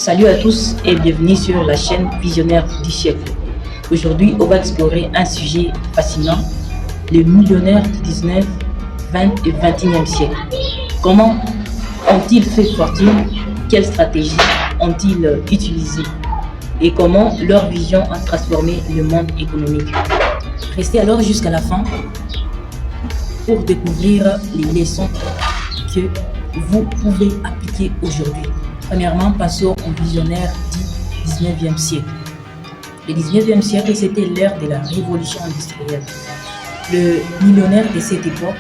Salut à tous et bienvenue sur la chaîne Visionnaire du siècle. Aujourd'hui, on va explorer un sujet fascinant, les millionnaires du 19, 20 et 21e siècle. Comment ont-ils fait fortune? Quelles stratégies ont-ils utilisées? Et comment leur vision a transformé le monde économique? Restez alors jusqu'à la fin pour découvrir les leçons que vous pouvez appliquer aujourd'hui. Premièrement, passons au visionnaire du 19e siècle. Le 19e siècle, c'était l'ère de la révolution industrielle. Les millionnaires de cette époque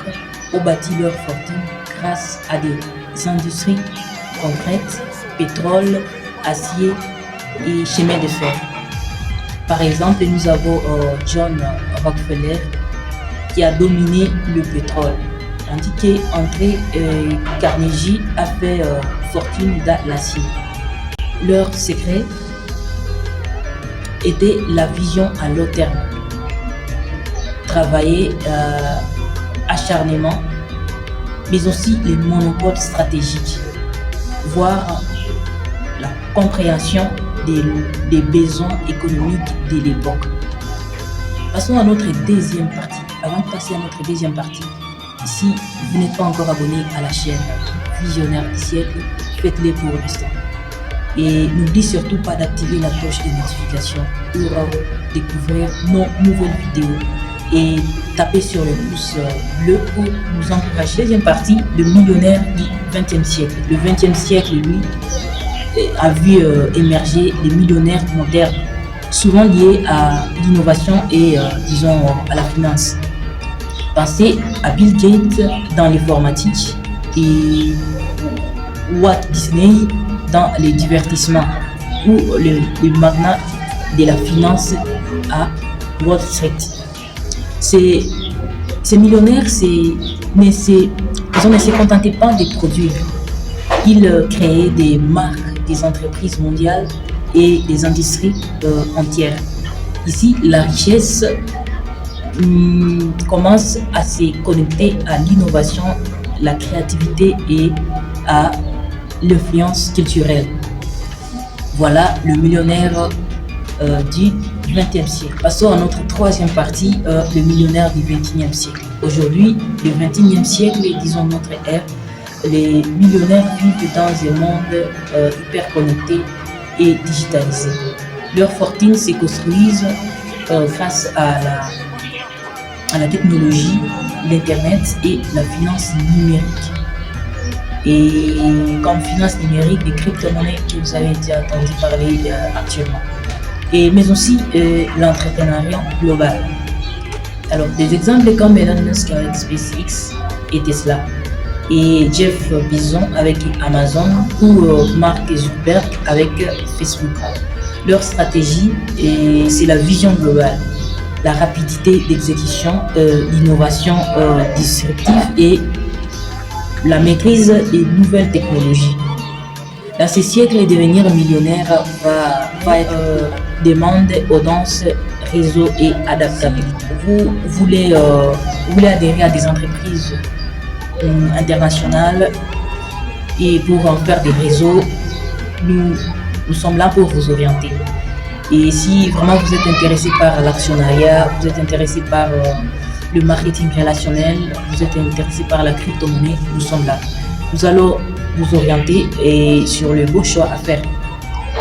ont bâti leur fortune grâce à des industries concrètes, pétrole, acier et chemin de fer. Par exemple, nous avons John Rockefeller qui a dominé le pétrole, tandis qu'André Carnegie a fait fortune dans l'acier. Leur secret était la vision à long terme, travailler acharnement, mais aussi les monopoles stratégiques, voire la compréhension des besoins économiques de l'époque. Passons à notre deuxième partie. Avant de passer à notre deuxième partie, si vous n'êtes pas encore abonné à la chaîne Visionnaire du siècle, faites-le pour l'instant. Et n'oubliez surtout pas d'activer la cloche de notification pour découvrir nos nouvelles vidéos. Et tapez sur le pouce bleu pour nous encourager. Deuxième partie, le millionnaire du 20e siècle. Le 20e siècle, lui, a vu émerger les millionnaires modernes, souvent liés à l'innovation et disons à la finance. Pensez à Bill Gates dans l'informatique et Walt Disney dans les divertissements ou le magnat de la finance à Wall Street. Ces millionnaires ne se contentaient pas de produire. Ils créaient des marques, des entreprises mondiales et des industries entières. Ici, la richesse commence à se connecter à l'innovation, la créativité et à l'influence culturelle. Voilà le millionnaire du 20e siècle. Passons à notre troisième partie, le millionnaire du 21e siècle. Aujourd'hui, le 21e siècle, disons notre ère, les millionnaires vivent dans un monde hyper connecté et digitalisé. Leurs fortunes se construisent grâce à la technologie, l'internet et la finance numérique. Et comme finance numérique, les crypto-monnaies que vous avez déjà entendu parler actuellement. Mais aussi l'entrepreneuriat global. Alors des exemples comme Elon Musk avec SpaceX et Tesla, et Jeff Bezos avec Amazon ou Mark Zuckerberg avec Facebook. Leur stratégie, c'est la vision globale, la rapidité d'exécution, l'innovation disruptive et la maîtrise des nouvelles technologies. Dans ce siècle, devenir millionnaire va être demande, audience, réseau et adaptabilité. Vous voulez adhérer à des entreprises internationales et pour en faire des réseaux, nous sommes là pour vous orienter. Et si vraiment vous êtes intéressé par l'actionnariat, vous êtes intéressé par le marketing relationnel, vous êtes intéressé par la crypto-monnaie, nous sommes là. Nous allons vous orienter et sur le beau choix à faire.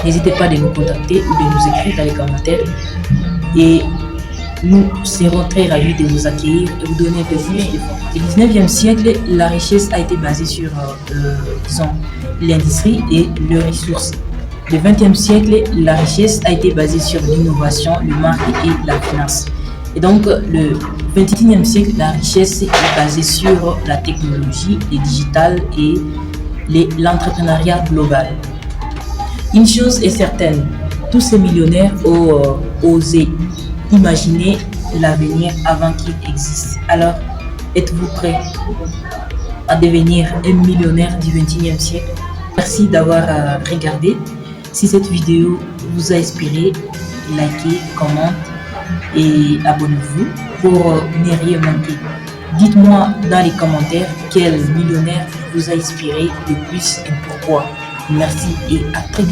N'hésitez pas de nous contacter ou de nous écrire dans les commentaires et nous serons très ravis de vous accueillir et vous donner un peu plus d'informations. Au 19e siècle, la richesse a été basée sur l'industrie et les ressources. Le 20e siècle, la richesse a été basée sur l'innovation, le marketing et la finance. Et donc, le 21e siècle, la richesse est basée sur la technologie, les digitales et l'entrepreneuriat global. Une chose est certaine, tous ces millionnaires ont osé imaginer l'avenir avant qu'il existe. Alors, êtes-vous prêts à devenir un millionnaire du 21e siècle? Merci d'avoir regardé. Si cette vidéo vous a inspiré, likez, commentez et abonnez-vous pour ne rien manquer. Dites-moi dans les commentaires quel millionnaire vous a inspiré le plus et pourquoi. Merci et à très bientôt.